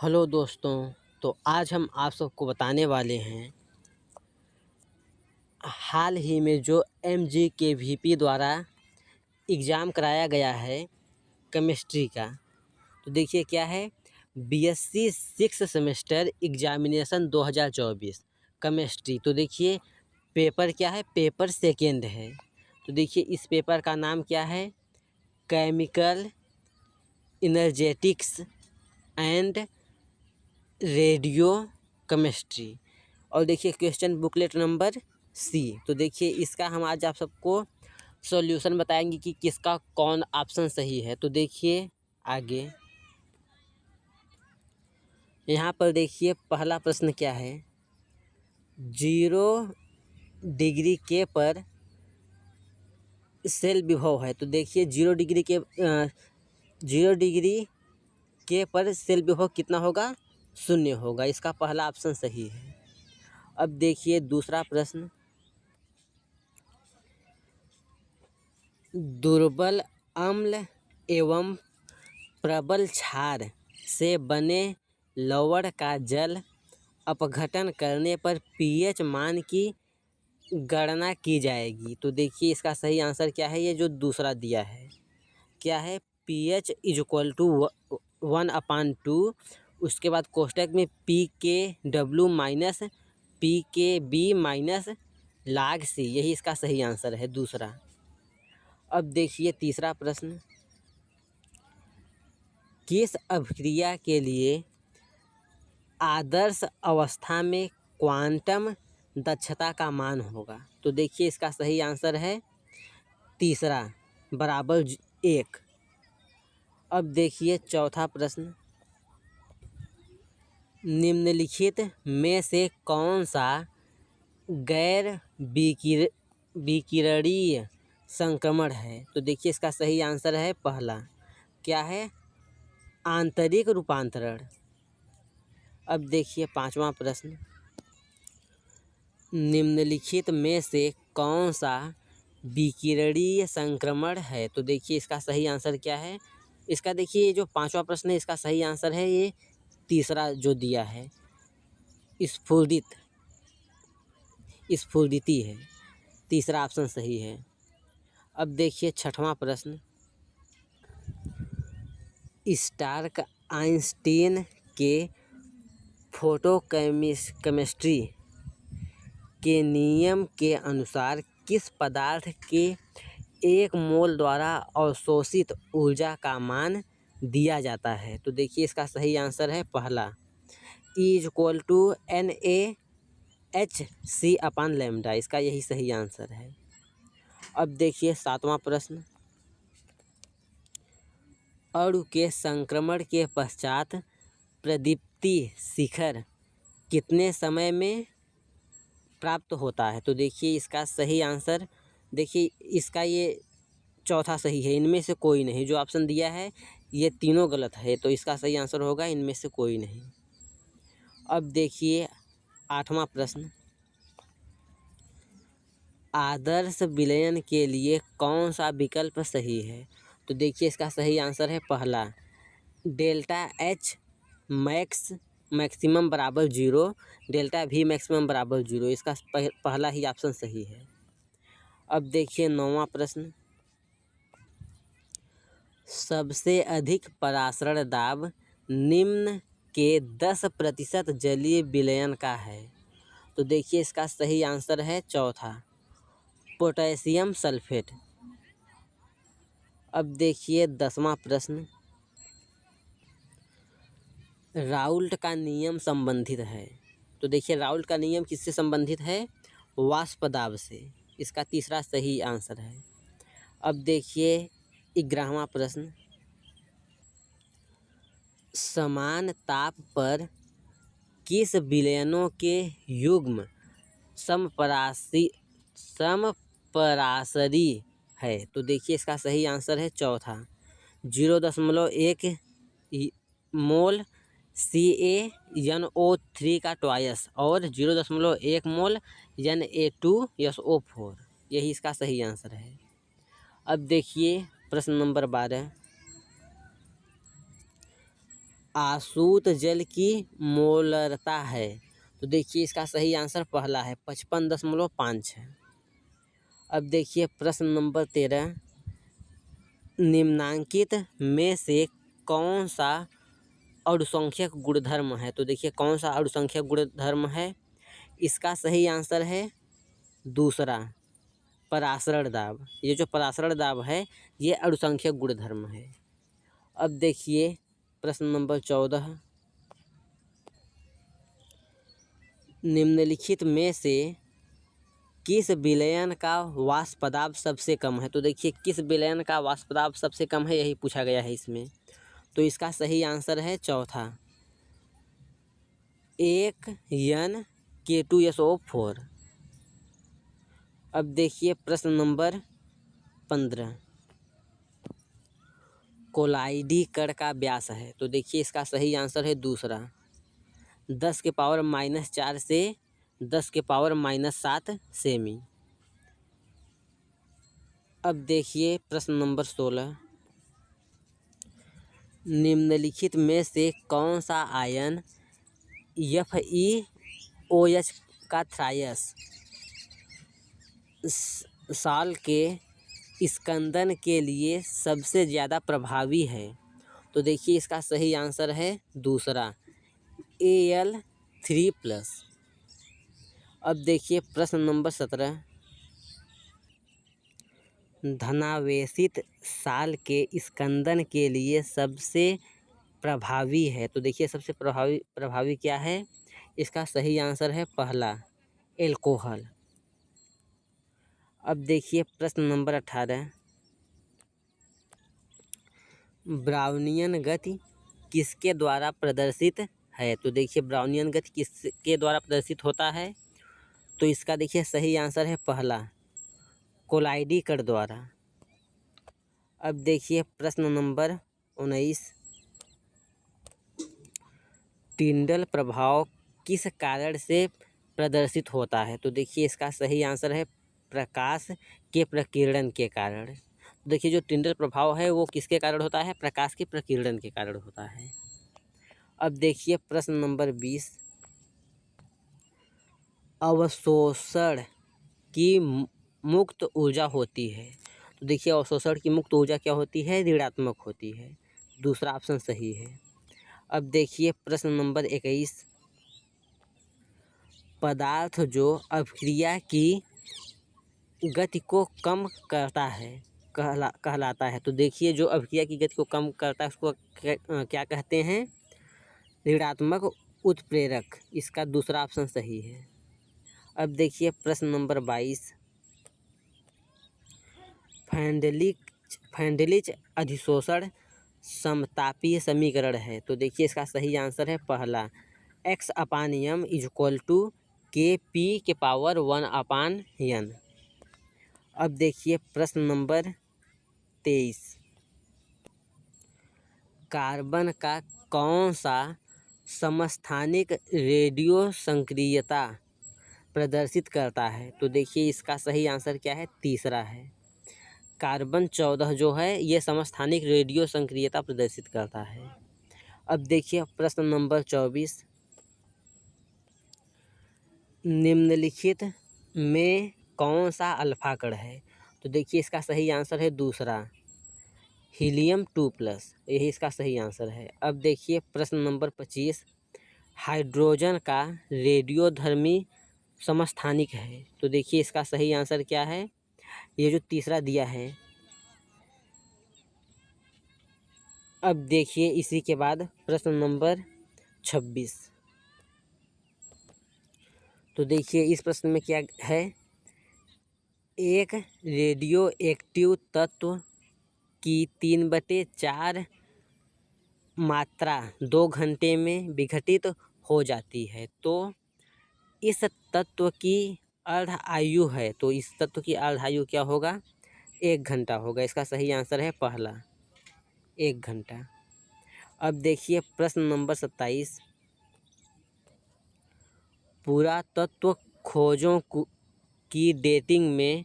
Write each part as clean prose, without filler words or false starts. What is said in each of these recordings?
Hello दोस्तों। तो आज हम आप सबको बताने वाले हैं हाल ही में जो MGKVP द्वारा एग्ज़ाम कराया गया है केमिस्ट्री का। तो देखिए क्या है, BSc 6 सेमेस्टर एग्जामिनेशन 2024 केमिस्ट्री। तो देखिए पेपर क्या है, पेपर सेकेंड है। तो देखिए इस पेपर का नाम क्या है, chemical energetics and radio chemistry. और देखिए क्वेश्चन बुकलेट नंबर C। तो देखिए इसका हम आज आप सबको सॉल्यूशन बताएंगे कि किसका कौन ऑप्शन सही है। तो देखिए आगे यहाँ पर देखिए पहला प्रश्न क्या है, 0 डिग्री के पर सेल विभव है। तो देखिए 0 डिग्री के पर सेल विभव कितना होगा, 0 होगा। इसका पहला ऑप्शन सही है। अब देखिए दूसरा प्रश्न, दुर्बल अम्ल एवं प्रबल क्षार से बने लवण का जल अपघटन करने पर pH मान की गणना की जाएगी। तो देखिए इसका सही आंसर क्या है, ये जो दूसरा दिया है क्या है, pH = 1/2। उसके बाद कोष्टक में pKw minus pKb minus log C, यही इसका सही आंसर है दूसरा। अब देखिए तीसरा प्रश्न, किस अभिक्रिया के लिए आदर्श अवस्था में क्वांटम दक्षता का मान होगा। तो देखिए इसका सही आंसर है तीसरा, =1। अब देखिए चौथा प्रश्न, निम्नलिखित में से कौन सा गैर विकिरणीय संक्रमण है। तो देखिए इसका सही आंसर है पहला, क्या है, आंतरिक रूपांतरण। अब देखिए पांचवा प्रश्न, निम्नलिखित में से कौन सा विकिरणीय संक्रमण है। तो देखिए इसका सही आंसर क्या है, इसका देखिए ये जो पांचवा प्रश्न है इसका सही आंसर है ये तीसरा जो दिया है, स्फुरिती है, तीसरा ऑप्शन सही है। अब देखिए छठवां प्रश्न, स्टार्क आइंस्टीन के फोटोकेमिस्ट्री के नियम के अनुसार किस पदार्थ के 1 मोल द्वारा अवशोषित ऊर्जा का मान दिया जाता है। तो देखिए इसका सही आंसर है पहला, E = NaHc/λ, इसका यही सही आंसर है। अब देखिए सातवां प्रश्न, अणु के संक्रमण के पश्चात प्रदीप्ति शिखर कितने समय में प्राप्त होता है। तो देखिए इसका सही आंसर, देखिए इसका ये चौथा सही है, इनमें से कोई नहीं। जो ऑप्शन दिया है ये तीनों गलत है, तो इसका सही आंसर होगा इनमें से कोई नहीं। अब देखिए आठवां प्रश्न, आदर्श विलयन के लिए कौन सा विकल्प सही है। तो देखिए इसका सही आंसर है पहला, ΔH मैक्सिमम = 0, ΔV मैक्सिमम = 0, इसका पहला ही ऑप्शन सही है। अब देखिए नौवां प्रश्न, सबसे अधिक परासरण दाब निम्न के 10% जलीय विलयन का है। तो देखिए इसका सही आंसर है चौथा, पोटेशियम सल्फेट। अब देखिए 10वां प्रश्न, राउल्ट का नियम संबंधित है। तो देखिए राउल्ट का नियम किससे संबंधित है, वाष्प दाब से, इसका तीसरा सही आंसर है। अब देखिए 11वां प्रश्न, समान ताप पर किस विलयनों के युग्म समपरासरी है। तो देखिए इसका सही आंसर है चौथा, 0.1 मोल CaNO3 का ट्वाइस और 0.1 मोल Na2SO4, यही इसका सही आंसर है। अब देखिए प्रश्न नंबर 12, आसूत जल की मोलरता है? तो देखिए इसका सही आंसर पहला है 55.56। अब देखिए प्रश्न नंबर 13, निम्नांकित में से कौन सा अणुसंख्यक गुणधर्म है? तो देखिए कौन सा अणुसंख्यक गुणधर्म है? इसका सही आंसर है दूसरा, परासरण दाब। ये जो परासरण दाब है ये अणुसंख्यक गुणधर्म है। अब देखिए प्रश्न नंबर 14, निम्नलिखित में से किस विलयन का वाष्प दाब सबसे कम है? तो देखिए किस विलयन का वाष्प दाब सबसे कम है, यही पूछा गया है इसमें। तो इसका सही आंसर है चौथा, 1N K2SO4। अब देखिए प्रश्न नंबर 15, कोलाइडी कण का व्यास है? तो देखिए इसका सही आंसर है दूसरा, 10⁻⁻4 से 10⁻⁻7 सेमी। अब देखिए प्रश्न नंबर 16, निम्नलिखित में से कौन सा आयन FeOH का थ्रायस साल के स्कंदन के लिए सबसे ज़्यादा प्रभावी है? तो देखिए इसका सही आंसर है दूसरा, Al3+। अब देखिए प्रश्न नंबर 17, धनावेशित साल के स्कंदन के लिए सबसे प्रभावी है? तो देखिए सबसे प्रभावी क्या है? इसका सही आंसर है पहला, एल्कोहल। अब देखिए प्रश्न नंबर 18, ब्राउनियन गति किसके द्वारा प्रदर्शित है? तो देखिए ब्राउनियन गति किसके द्वारा प्रदर्शित होता है? तो इसका देखिए सही आंसर है पहला, कोलाइडी कण द्वारा। अब देखिए प्रश्न नंबर 19, टिंडल प्रभाव किस कारण से प्रदर्शित होता है? तो देखिए इसका सही आंसर है प्रकाश के प्रकीर्णन के कारण। देखिए जो टिंडल प्रभाव है वो किसके कारण होता है? प्रकाश के प्रकीर्णन के कारण होता है। अब देखिए प्रश्न नंबर 20, अवशोषण की मुक्त ऊर्जा होती है? तो देखिए अवशोषण की मुक्त ऊर्जा क्या होती है? ऋणात्मक होती है। दूसरा ऑप्शन सही है। अब देखिए प्रश्न नंबर 21, पदार्थ जो अभिक्रिया की गति को कम करता है कहलाता है? तो देखिए जो अभिक्रिया की गति को कम करता है उसको क्या कहते हैं? ऋणात्मक उत्प्रेरक। इसका दूसरा ऑप्शन सही है। अब देखिए प्रश्न नंबर 22, फैंडलिच अधिशोषण समतापीय समीकरण है? तो देखिए इसका सही आंसर है पहला, x/m = Kp⁴ अब देखिए प्रश्न नंबर 23, कार्बन का कौन सा समस्थानिक रेडियो सक्रियता प्रदर्शित करता है? तो देखिए इसका सही आंसर क्या है? तीसरा है, कार्बन 14 जो है ये समस्थानिक रेडियो सक्रियता प्रदर्शित करता है। अब देखिए प्रश्न नंबर 24, निम्नलिखित में कौन सा अल्फा कण है? तो देखिए इसका सही आंसर है दूसरा, He2+, यही इसका सही आंसर है। अब देखिए प्रश्न नंबर 25, हाइड्रोजन का रेडियोधर्मी समस्थानिक है? तो देखिए इसका सही आंसर क्या है? ये जो तीसरा दिया है। अब देखिए इसी के बाद प्रश्न नंबर 26, तो देखिए इस प्रश्न में क्या है? एक रेडियो एक्टिव तत्व की 3/4 मात्रा 2 घंटे में विघटित हो जाती है, तो इस तत्व की अर्ध आयु है? तो इस तत्व की अर्ध आयु क्या होगा? 1 घंटा होगा। इसका सही आंसर है पहला, 1 घंटा। अब देखिए प्रश्न नंबर 27, पुरातत्व खोजों की डेटिंग में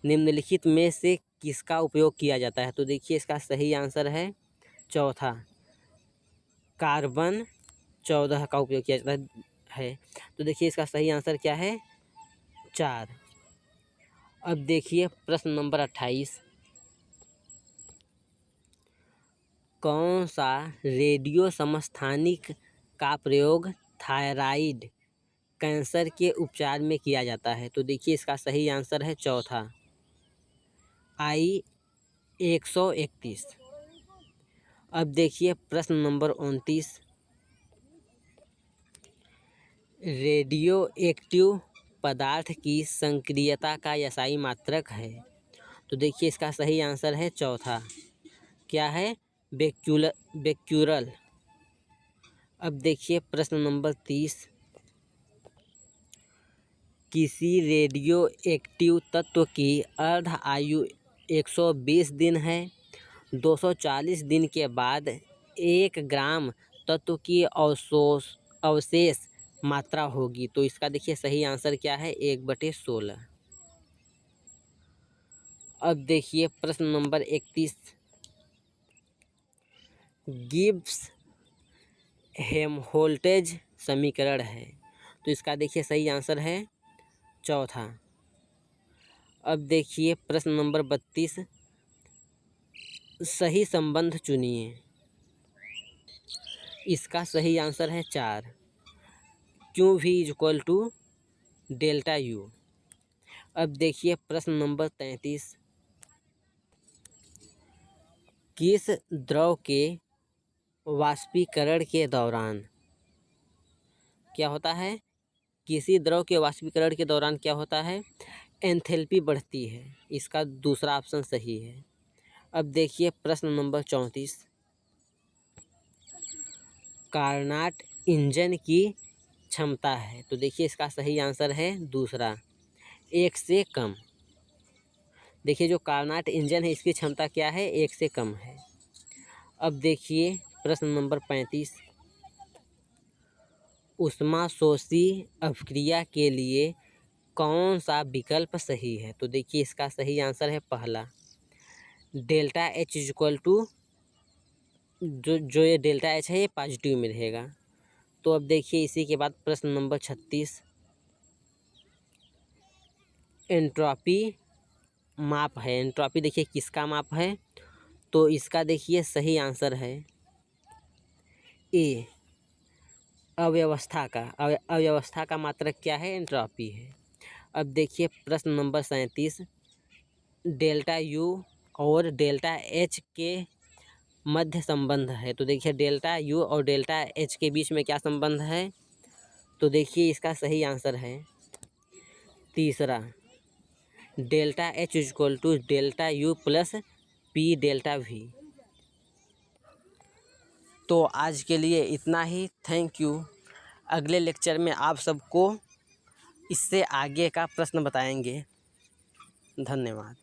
निम्नलिखित में से किसका उपयोग किया जाता है? तो देखिए इसका सही आंसर है चौथा, कार्बन 14 का उपयोग किया जाता है। तो देखिए इसका सही आंसर क्या है, 4। अब देखिए प्रश्न नंबर 28, कौन सा रेडियो समस्थानिक का प्रयोग थायराइड कैंसर के उपचार में किया जाता है? तो देखिए इसका सही आंसर है चौथा, I-131। अब देखिए प्रश्न नंबर 29, रेडियो एक्टिव पदार्थ की सक्रियता का SI मात्रक है। तो देखिए इसका सही आंसर है चौथा, क्या है, बेक्यूरल। अब देखिए प्रश्न नंबर 30, किसी रेडियो एक्टिव तत्व की अर्ध आयु 120 दिन है। 240 दिन के बाद 1 ग्राम तत्व की अवशेष मात्रा होगी। तो इसका देखिए सही आंसर क्या है, 1/16। अब देखिए प्रश्न नंबर 31, गिब्स हेल्महोल्ट्ज़ समीकरण है। तो इसका देखिए सही आंसर है चौथा। अब देखिए प्रश्न नंबर 32, सही संबंध चुनिए। इसका सही आंसर है 4, Q = डेल्टा U। अब देखिए प्रश्न नंबर 33, किस द्रव के वाष्पीकरण के दौरान क्या होता है, किसी द्रव के वाष्पीकरण के दौरान क्या होता है, एंथैल्पी बढ़ती है। इसका दूसरा ऑप्शन सही है। अब देखिए प्रश्न नंबर 34, कार्नाट इंजन की क्षमता है। तो देखिए इसका सही आंसर है दूसरा, 1 से कम। देखिए जो कार्नाट इंजन है इसकी क्षमता क्या है, 1 से कम है। अब देखिए प्रश्न नंबर 35, ऊष्माशोषी अभिक्रिया के लिए कौन सा विकल्प सही है? तो देखिए इसका सही आंसर है पहला, डेल्टा H = जो ये डेल्टा H है ये पॉजिटिव में रहेगा। तो अब देखिए इसी के बाद प्रश्न नंबर 36, एंट्रोपी माप है। एंट्रोपी देखिए किसका माप है? तो इसका देखिए सही आंसर है ए, अव्यवस्था का। अव्यवस्था का मात्रक क्या है, एंट्रोपी है। अब देखिए प्रश्न नंबर 37, डेल्टा U और डेल्टा H के मध्य संबंध है। तो देखिए डेल्टा U और डेल्टा H के बीच में क्या संबंध है? तो देखिए इसका सही आंसर है तीसरा, delta H = delta U + P delta V। तो आज के लिए इतना ही, थैंक यू। अगले लेक्चर में आप सबको इससे आगे का प्रश्न बताएंगे। धन्यवाद।